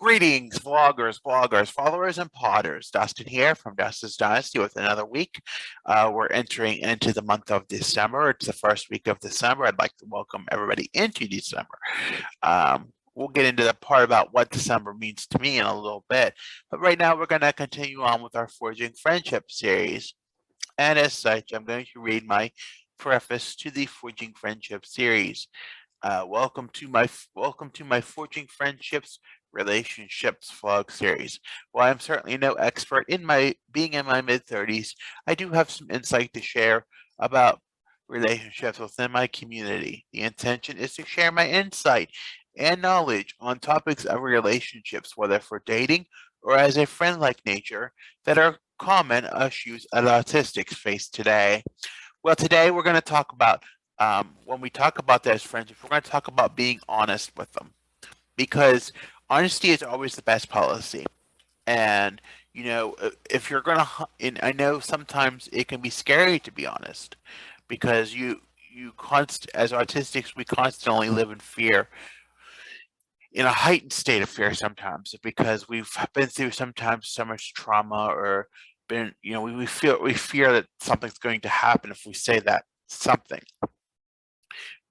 Greetings, vloggers, bloggers, followers, and potters. Dustin here from Dustin's Dynasty with another week. We're entering into the month of December. It's the first week of December. I'd like to welcome everybody into December. We'll get into the part about what December means to me in a little bit. But right now, we're going to continue on with our Forging Friendship series. And as such, I'm going to read my preface to the Forging Friendship series. Welcome to my Forging Friendships Relationships vlog series. While I'm certainly no expert in my mid-30s, I do have some insight to share about relationships within my community. The intention is to share my insight and knowledge on topics of relationships, whether for dating or as a friend-like nature, that are common issues that autistics face today. Well, today we're going to talk about when we talk about those friendships, we're going to talk about being honest with them, because honesty is always the best policy. And if you're going to, and I know sometimes it can be scary to be honest, because as autistics, we constantly live in fear, in a heightened state of fear sometimes, because we've been through sometimes so much trauma, or been, we fear that something's going to happen if we say that something.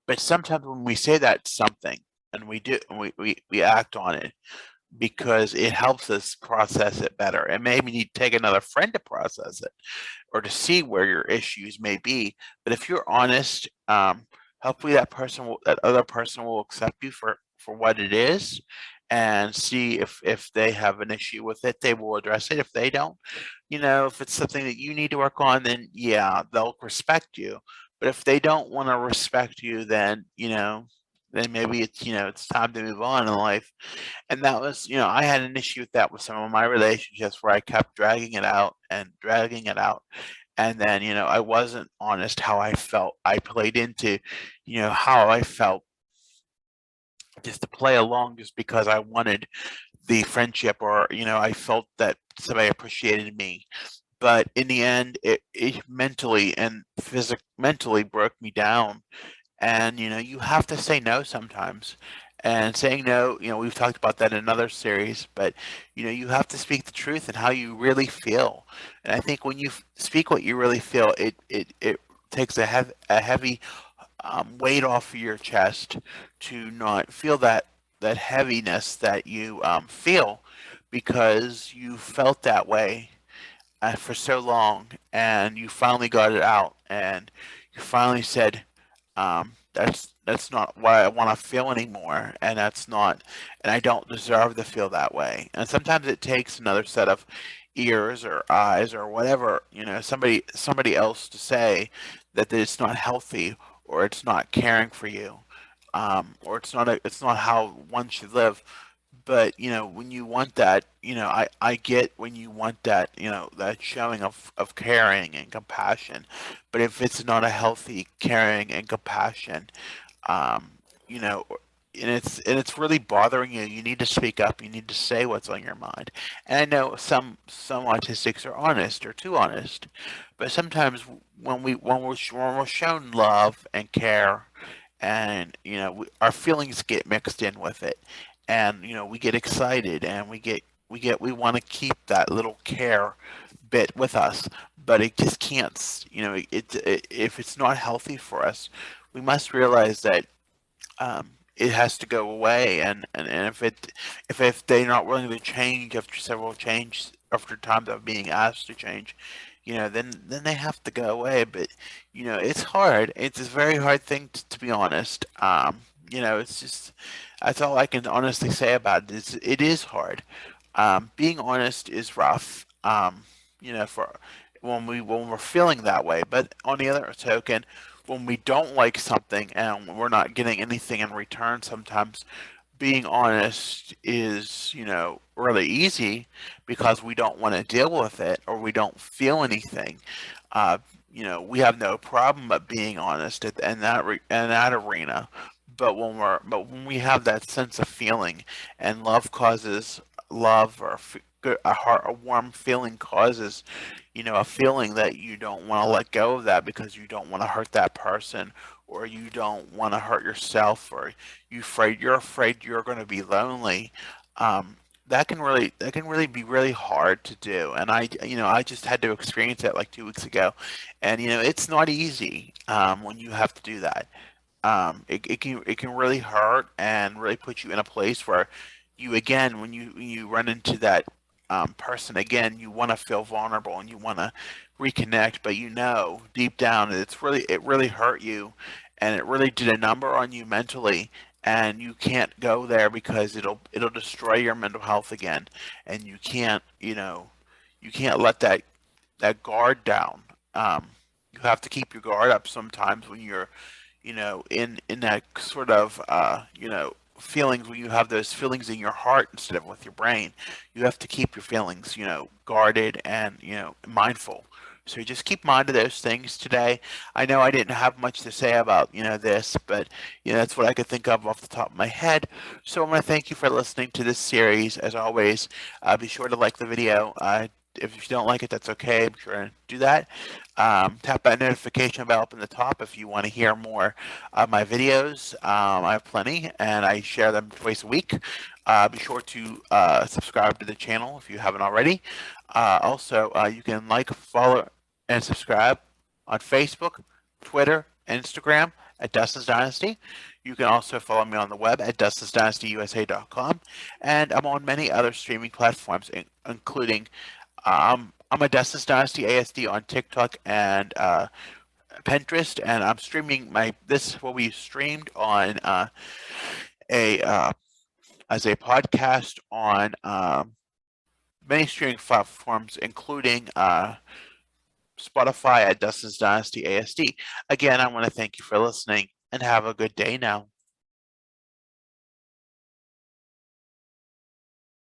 But sometimes when we say that something and we act on it because it helps us process it better, and maybe you need to take another friend to process it or to see where your issues may be. But if you're honest, hopefully that other person will accept you for what it is, and see if they have an issue with it, they will address it. If they don't, if it's something that you need to work on, then yeah, they'll respect you. But if they don't want to respect you, then maybe it's time to move on in life. And that was, I had an issue with that with some of my relationships, where I kept dragging it out and dragging it out. And then, I wasn't honest how I felt. I played into, how I felt, just to play along, just because I wanted the friendship, or, I felt that somebody appreciated me. But in the end, it mentally and mentally broke me down. And you have to say no sometimes. And saying no, we've talked about that in another series, but you have to speak the truth and how you really feel. And I think when you speak what you really feel, it takes a heavy weight off of your chest, to not feel that heaviness that you feel, because you felt that way for so long, and you finally got it out, and you finally said, that's not what I want to feel anymore, and I don't deserve to feel that way. And sometimes it takes another set of ears or eyes or whatever, somebody else to say that it's not healthy, or it's not caring for you, or it's not how one should live. But when you want that, I get when you want that, that showing of caring and compassion. But if it's not a healthy caring and compassion, um, you know, and it's really bothering you, you need to speak up. You need to say what's on your mind. And I know some autistics are honest, or too honest, but sometimes when we're shown love and care, and our feelings get mixed in with it, and we get excited, and we want to keep that little care bit with us, but it just can't. If it's not healthy for us, we must realize that it has to go away. And if they're not willing to change after times of being asked to change, then they have to go away. But it's hard. It's a very hard thing to be honest. It's just, that's all I can honestly say about it. It is hard. Being honest is rough. For when we're feeling that way. But on the other token, when we don't like something and we're not getting anything in return, sometimes being honest is, really easy, because we don't want to deal with it, or we don't feel anything. Uh, we have no problem at being honest in that arena. But when we have that sense of feeling, and love causes love, or a warm feeling causes, a feeling that you don't want to let go of that, because you don't want to hurt that person, or you don't want to hurt yourself, or you're afraid you're going to be lonely. Um, that can really be really hard to do. And I just had to experience it like 2 weeks ago, and it's not easy when you have to do that. It can really hurt and really put you in a place where you again when you run into that person again, you want to feel vulnerable and you want to reconnect, but deep down it really hurt you, and it really did a number on you mentally, and you can't go there because it'll destroy your mental health again, and you can't let that guard down. You have to keep your guard up sometimes when you're in that sort of feelings, when you have those feelings in your heart instead of with your brain. You have to keep your feelings guarded and mindful. So just keep mind of those things today. I know I didn't have much to say about this, but that's what I could think of off the top of my head. So I want to thank you for listening to this series. As always, be sure to like the video. If you don't like it, that's okay. Be sure to do that. Tap that notification bell up in the top if you want to hear more of my videos. I have plenty, and I share them twice a week. Be sure to subscribe to the channel if you haven't already. Also, you can like, follow, and subscribe on Facebook, Twitter, and Instagram at Dustin's Dynasty. You can also follow me on the web at dustinsdynastyusa.com, and I'm on many other streaming platforms, including I'm a Dustin's Dynasty ASD on TikTok and Pinterest, and I'm streaming this will be streamed on a as a podcast on many streaming platforms, including Spotify at Dustin's Dynasty ASD. Again, I want to thank you for listening and have a good day now.